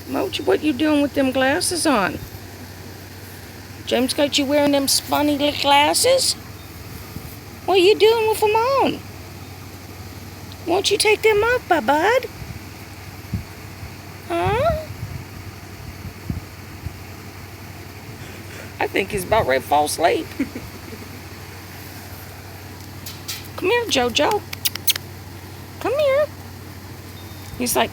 Mojo, what you doing with them glasses on? James got you wearing them funny little glasses? What are you doing with them on? Won't you take them off, bud? Huh? I think he's about ready to fall asleep. Come here, Jojo. Come here. He's like...